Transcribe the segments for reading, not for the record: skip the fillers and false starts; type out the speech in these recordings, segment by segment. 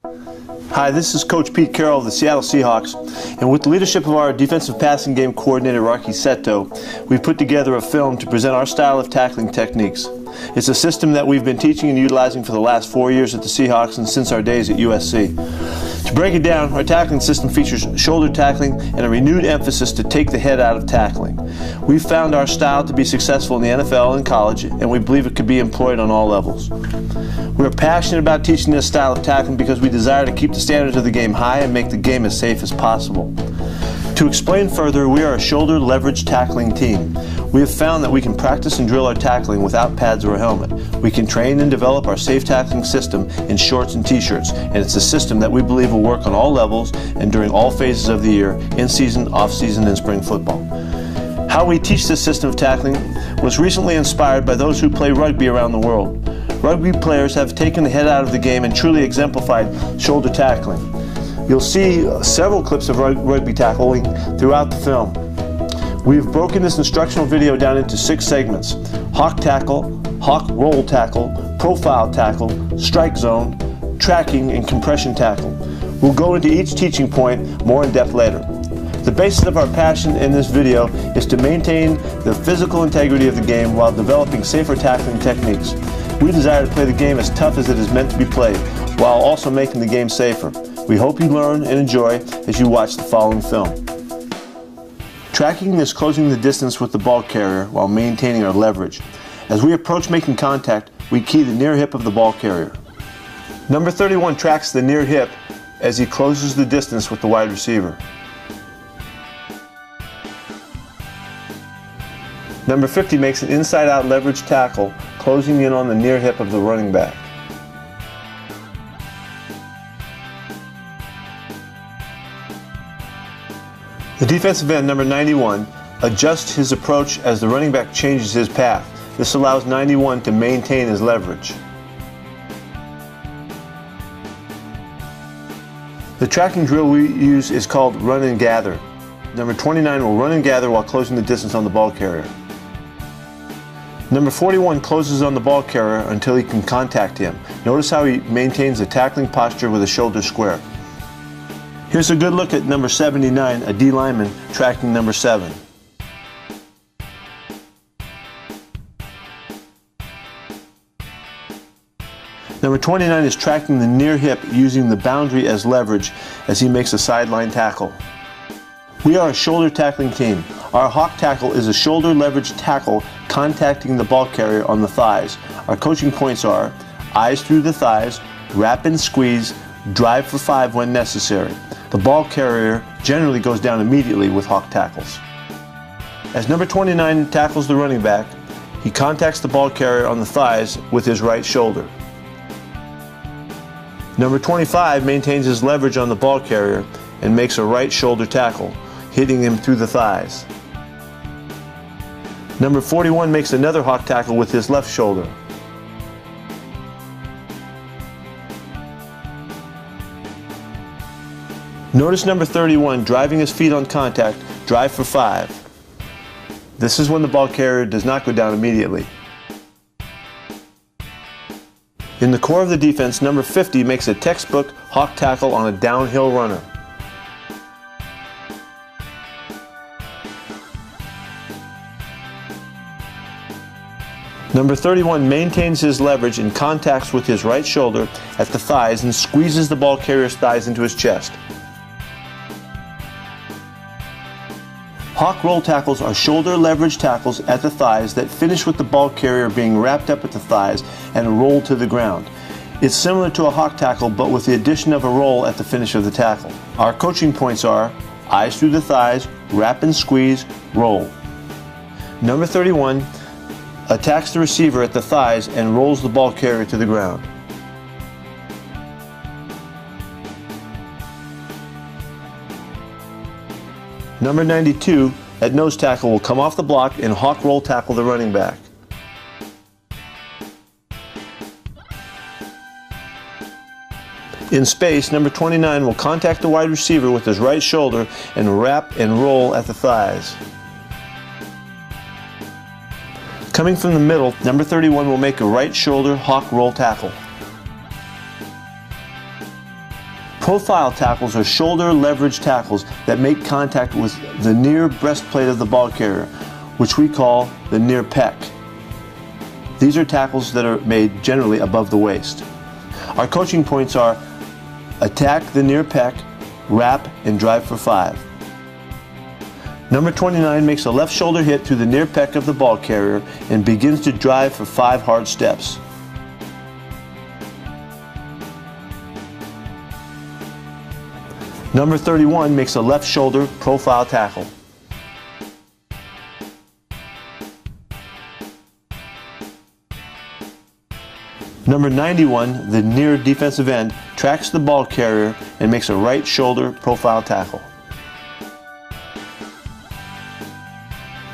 Hi, this is Coach Pete Carroll of the Seattle Seahawks, and with the leadership of our defensive passing game coordinator, Rocky Seto, we've put together a film to present our style of tackling techniques. It's a system that we've been teaching and utilizing for the last 4 years at the Seahawks and since our days at USC. To break it down, our tackling system features shoulder tackling and a renewed emphasis to take the head out of tackling. We've found our style to be successful in the NFL and college, and we believe it could be employed on all levels. We are passionate about teaching this style of tackling because we desire to keep the standards of the game high and make the game as safe as possible. To explain further, we are a shoulder leverage tackling team. We have found that we can practice and drill our tackling without pads or a helmet. We can train and develop our safe tackling system in shorts and t-shirts, and it's a system that we believe will work on all levels and during all phases of the year, in season, off season, and spring football. How we teach this system of tackling was recently inspired by those who play rugby around the world. Rugby players have taken the head out of the game and truly exemplified shoulder tackling. You'll see several clips of rugby tackling throughout the film. We've broken this instructional video down into 6 segments: hawk tackle, hawk roll tackle, profile tackle, strike zone, tracking, and compression tackle. We'll go into each teaching point more in depth later. The basis of our passion in this video is to maintain the physical integrity of the game while developing safer tackling techniques. We desire to play the game as tough as it is meant to be played, while also making the game safer. We hope you learn and enjoy as you watch the following film. Tracking is closing the distance with the ball carrier while maintaining our leverage. As we approach making contact, we key the near hip of the ball carrier. Number 31 tracks the near hip as he closes the distance with the wide receiver. Number 50 makes an inside-out leverage tackle, closing in on the near hip of the running back. The defensive end, number 91, adjusts his approach as the running back changes his path. This allows 91 to maintain his leverage. The tracking drill we use is called run and gather. Number 29 will run and gather while closing the distance on the ball carrier. Number 41 closes on the ball carrier until he can contact him. Notice how he maintains a tackling posture with a shoulder square. Here's a good look at number 79, a D lineman tracking number 7. Number 29 is tracking the near hip using the boundary as leverage as he makes a sideline tackle. We are a shoulder tackling team. Our hawk tackle is a shoulder leverage tackle contacting the ball carrier on the thighs. Our coaching points are eyes through the thighs, wrap and squeeze, drive for 5 when necessary. The ball carrier generally goes down immediately with hawk tackles. As number 29 tackles the running back, he contacts the ball carrier on the thighs with his right shoulder. Number 25 maintains his leverage on the ball carrier and makes a right shoulder tackle, hitting him through the thighs. Number 41 makes another hawk tackle with his left shoulder. Notice number 31 driving his feet on contact, drive for 5. This is when the ball carrier does not go down immediately. In the core of the defense, number 50 makes a textbook hawk tackle on a downhill runner. Number 31 maintains his leverage and contacts with his right shoulder at the thighs and squeezes the ball carrier's thighs into his chest. Hawk roll tackles are shoulder leverage tackles at the thighs that finish with the ball carrier being wrapped up at the thighs and rolled to the ground. It's similar to a hawk tackle, but with the addition of a roll at the finish of the tackle. Our coaching points are eyes through the thighs, wrap and squeeze, roll. Number 31 attacks the receiver at the thighs and rolls the ball carrier to the ground. Number 92 at nose tackle will come off the block and hawk roll tackle the running back. In space, number 29 will contact the wide receiver with his right shoulder and wrap and roll at the thighs. Coming from the middle, number 31 will make a right shoulder hawk roll tackle. Profile tackles are shoulder leverage tackles that make contact with the near breastplate of the ball carrier, which we call the near pec. These are tackles that are made generally above the waist. Our coaching points are attack the near pec, wrap, and drive for 5. Number 29 makes a left shoulder hit through the near pec of the ball carrier and begins to drive for 5 hard steps. Number 31 makes a left shoulder profile tackle. Number 91, the near defensive end, tracks the ball carrier and makes a right shoulder profile tackle.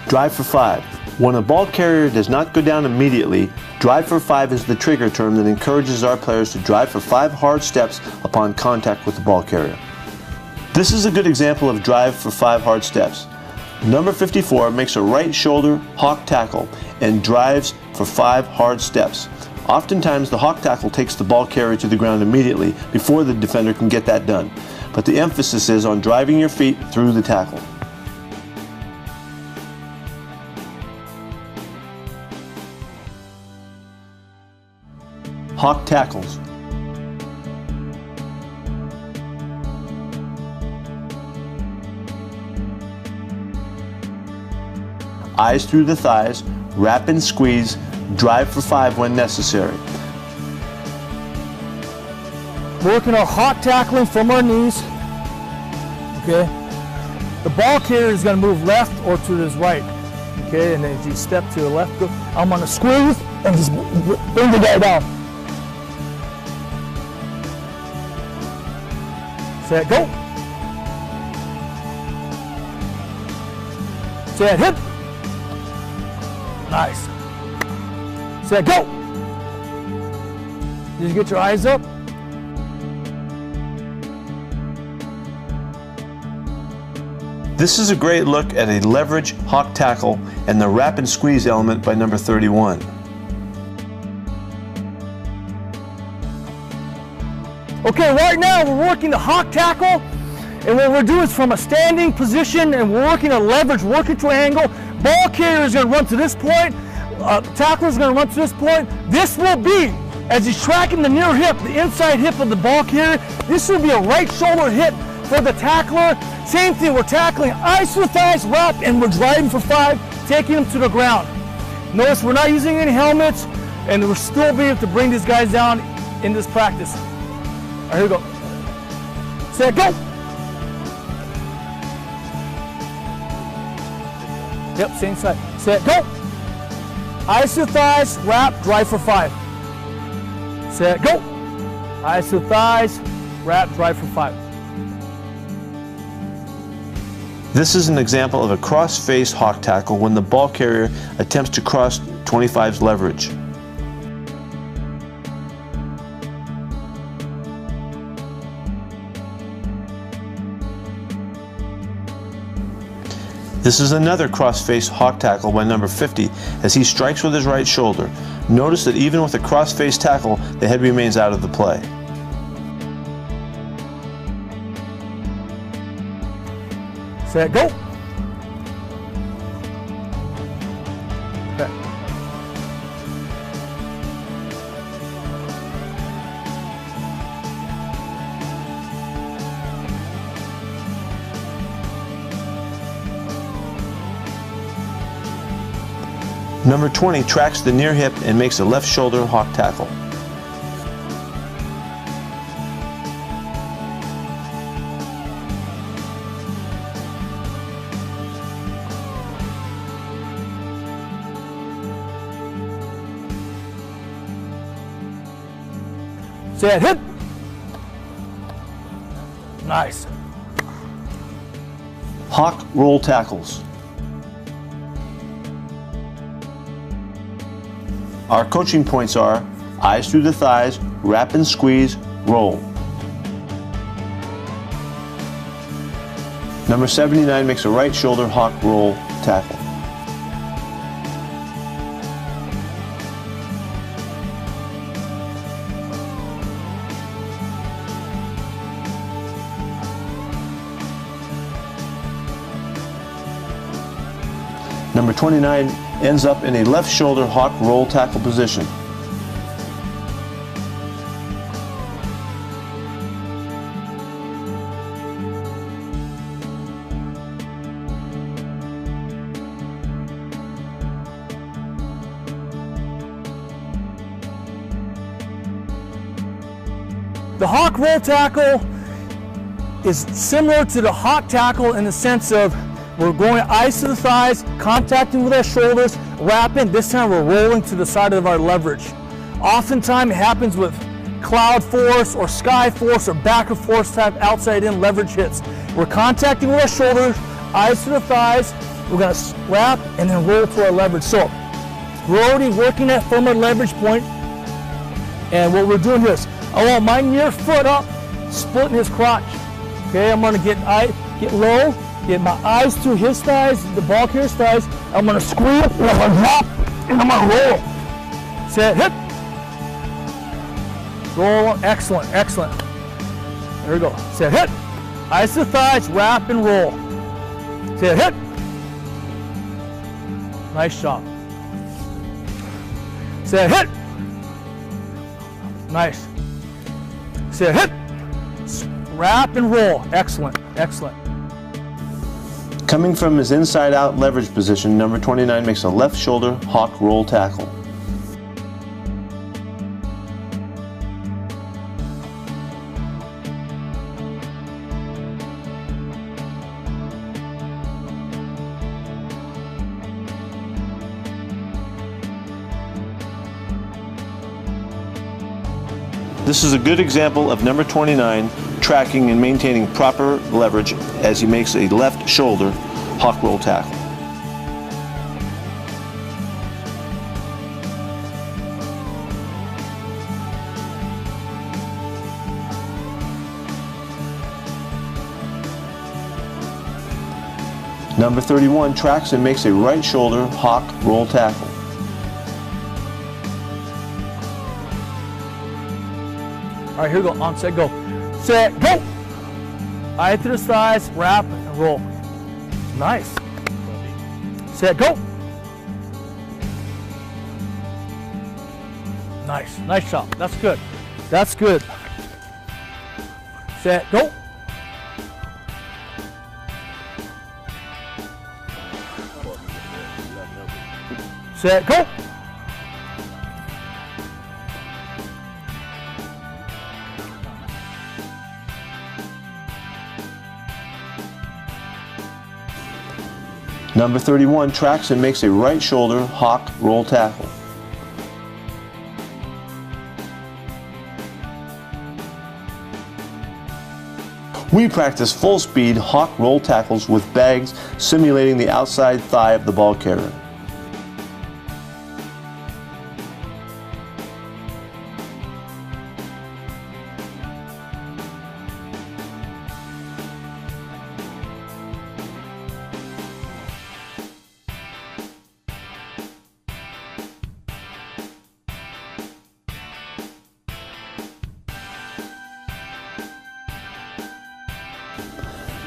Drive for 5. When a ball carrier does not go down immediately, drive for 5 is the trigger term that encourages our players to drive for 5 hard steps upon contact with the ball carrier. This is a good example of drive for 5 hard steps. Number 54 makes a right shoulder hawk tackle and drives for 5 hard steps. Oftentimes the hawk tackle takes the ball carrier to the ground immediately before the defender can get that done, but the emphasis is on driving your feet through the tackle. Hawk tackles. Eyes through the thighs, wrap and squeeze, drive for 5 when necessary. Working our hawk tackling from our knees. Okay. The ball carrier is going to move left or to his right. Okay, and as you step to the left, I'm going to squeeze and just bring the guy down. Set, go. Set, hit. Nice. Set, go. Just get your eyes up. This is a great look at a leverage hawk tackle and the wrap and squeeze element by number 31. Okay, right now we're working the hawk tackle, and what we're doing is from a standing position, and we're working a leverage, working triangle. Ball carrier is going to run to this point. Tackler is going to run to this point. This will be, as he's tracking the near hip, the inside hip of the ball carrier, this will be a right shoulder hit for the tackler. Same thing, we're tackling eyes to the thighs, wrap, and we're driving for 5, taking them to the ground. Notice we're not using any helmets, and we're still being able to bring these guys down in this practice. All right, here we go. Set, go. Yep, same side. Set, go. Eyes to the thighs, wrap, drive for 5. Set, go. Eyes to the thighs, wrap, drive for 5. This is an example of a cross-face hawk tackle when the ball carrier attempts to cross 25's leverage. This is another cross-face hawk tackle by number 50 as he strikes with his right shoulder. Notice that even with a cross-face tackle, the head remains out of the play. Set, go. Okay. Number 20 tracks the near hip and makes a left shoulder hawk tackle. Set, hit. Nice. Hawk roll tackles. Our coaching points are eyes through the thighs, wrap and squeeze, roll. Number 79 makes a right shoulder hawk roll tackle. Number 29 ends up in a left shoulder hawk roll tackle position. The hawk roll tackle is similar to the hawk tackle in the sense of we're going eyes to the thighs, contacting with our shoulders, wrapping. This time we're rolling to the side of our leverage. Oftentimes it happens with cloud force or sky force or backer force type outside in leverage hits. We're contacting with our shoulders, eyes to the thighs. We're going to wrap and then roll to our leverage. So we're already working that from our leverage point. And what we're doing here is I want my near foot up, splitting his crotch. Okay, I'm gonna get low, get my eyes to his thighs, the ball carrier's thighs. I'm gonna squeeze, and I'm gonna drop, and I'm gonna roll. Set, hit. Roll, excellent, excellent. There we go. Set, hit. Eyes to thighs, wrap and roll. Set, hit. Nice job. Set, hit. Nice. Set, hit. Wrap and roll. Excellent, excellent. Coming from his inside out leverage position, number 29 makes a left shoulder hawk roll tackle. This is a good example of number 29 tracking and maintaining proper leverage as he makes a left shoulder hawk roll tackle. Number 31 tracks and makes a right shoulder hawk roll tackle. All right, here we go. On, set, go. Set, go. Eye to the thighs, wrap and roll. Nice. Set, go. Nice. Nice job. That's good. That's good. Set, go. Set, go. Number 31 tracks and makes a right shoulder hawk roll tackle. We practice full speed hawk roll tackles with bags simulating the outside thigh of the ball carrier.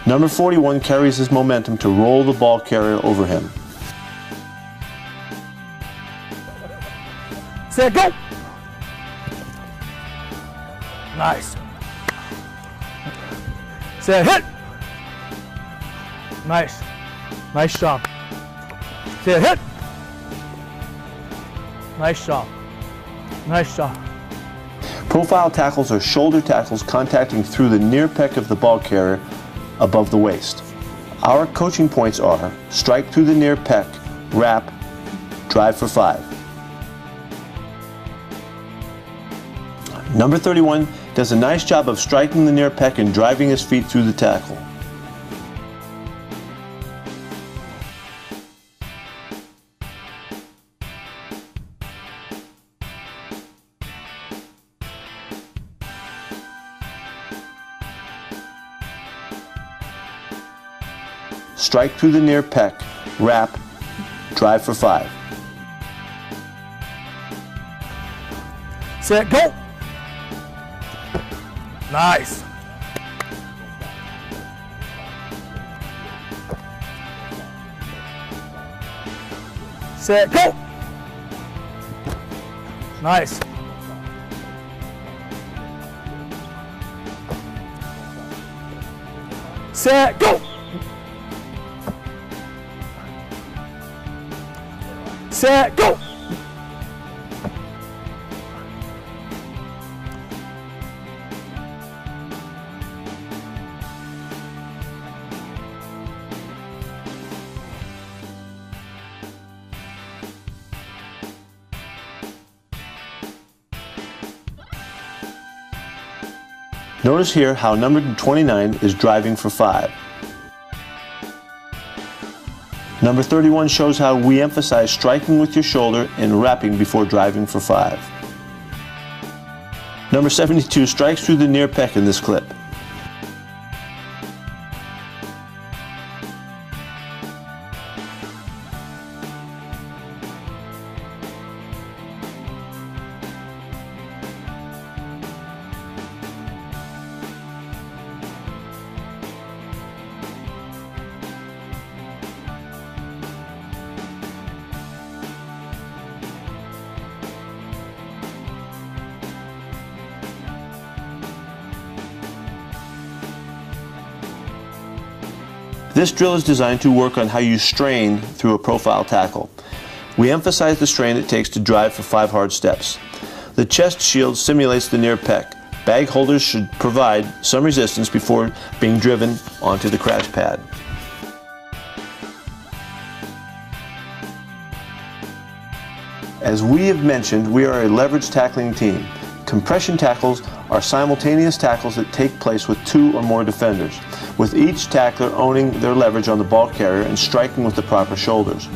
Number 41 carries his momentum to roll the ball carrier over him. Set, go. Nice. Set, hit. Nice. Nice job. Set, hit. Nice job. Nice job. Profile tackles are shoulder tackles contacting through the near pec of the ball carrier above the waist. Our coaching points are strike through the near pec, wrap, drive for 5. Number 31 does a nice job of striking the near pec and driving his feet through the tackle. Strike through the near pec, wrap, drive for 5. Set, go. Nice. set, go! Nice. Set, go! Set, go! Notice here how number 29 is driving for 5. Number 31 shows how we emphasize striking with your shoulder and wrapping before driving for 5. Number 72 strikes through the near pec in this clip. This drill is designed to work on how you strain through a profile tackle. We emphasize the strain it takes to drive for 5 hard steps. The chest shield simulates the near pec. Bag holders should provide some resistance before being driven onto the crash pad. As we have mentioned, we are a leverage tackling team. Compression tackles are simultaneous tackles that take place with 2 or more defenders, with each tackler owning their leverage on the ball carrier and striking with the proper shoulders.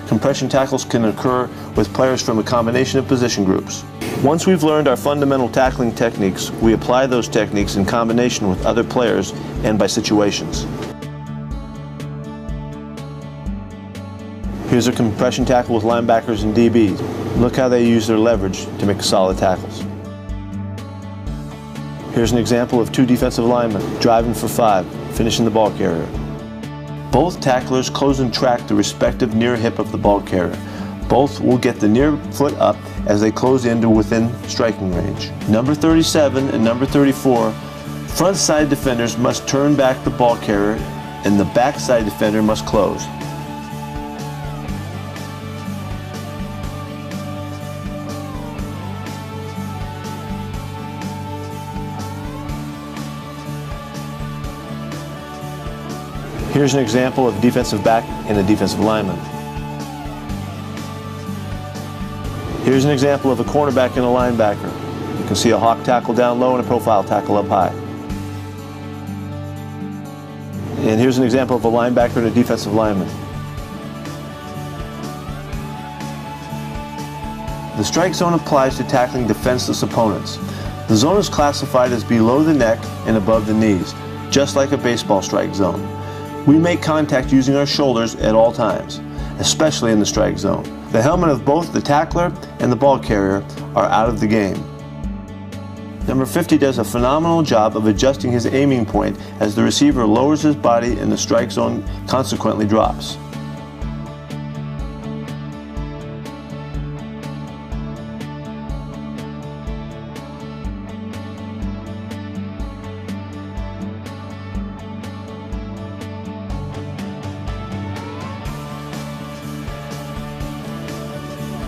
Compression tackles can occur with players from a combination of position groups. Once we've learned our fundamental tackling techniques, we apply those techniques in combination with other players and by situations. Here's a compression tackle with linebackers and DBs. Look how they use their leverage to make solid tackles. Here's an example of 2 defensive linemen driving for 5, finishing the ball carrier. Both tacklers close and track the respective near hip of the ball carrier. Both will get the near foot up as they close into within striking range. Number 37 and number 34, front side defenders must turn back the ball carrier and the back side defender must close. Here's an example of a defensive back and a defensive lineman. Here's an example of a cornerback and a linebacker. You can see a hawk tackle down low and a profile tackle up high. And here's an example of a linebacker and a defensive lineman. The strike zone applies to tackling defenseless opponents. The zone is classified as below the neck and above the knees, just like a baseball strike zone. We make contact using our shoulders at all times, especially in the strike zone. The helmet of both the tackler and the ball carrier are out of the game. Number 50 does a phenomenal job of adjusting his aiming point as the receiver lowers his body and the strike zone consequently drops.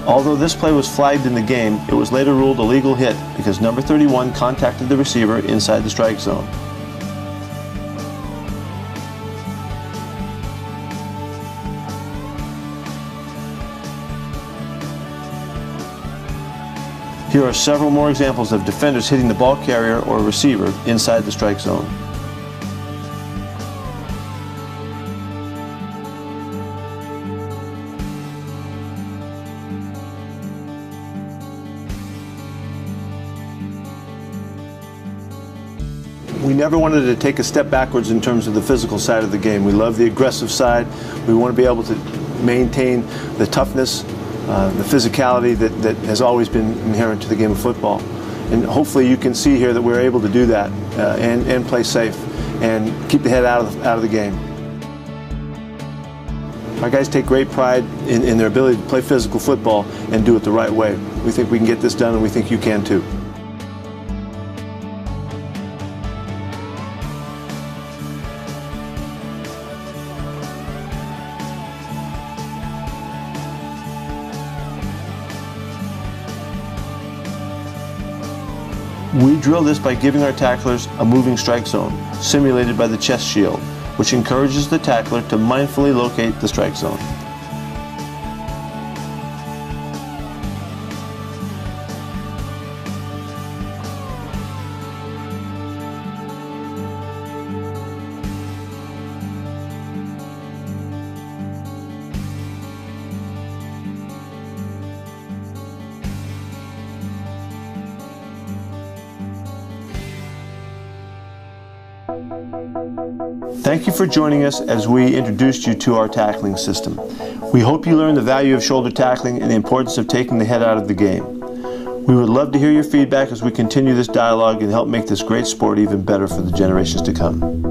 Although this play was flagged in the game, it was later ruled a legal hit because number 31 contacted the receiver inside the strike zone. Here are several more examples of defenders hitting the ball carrier or receiver inside the strike zone. We never wanted to take a step backwards in terms of the physical side of the game. We love the aggressive side. We want to be able to maintain the toughness, the physicality that has always been inherent to the game of football. And hopefully you can see here that we're able to do that and play safe and keep the head out of the game. Our guys take great pride in their ability to play physical football and do it the right way. We think we can get this done, and we think you can too. We drill this by giving our tacklers a moving strike zone, simulated by the chest shield, which encourages the tackler to mindfully locate the strike zone. Thank you for joining us as we introduced you to our tackling system. We hope you learned the value of shoulder tackling and the importance of taking the head out of the game. We would love to hear your feedback as we continue this dialogue and help make this great sport even better for the generations to come.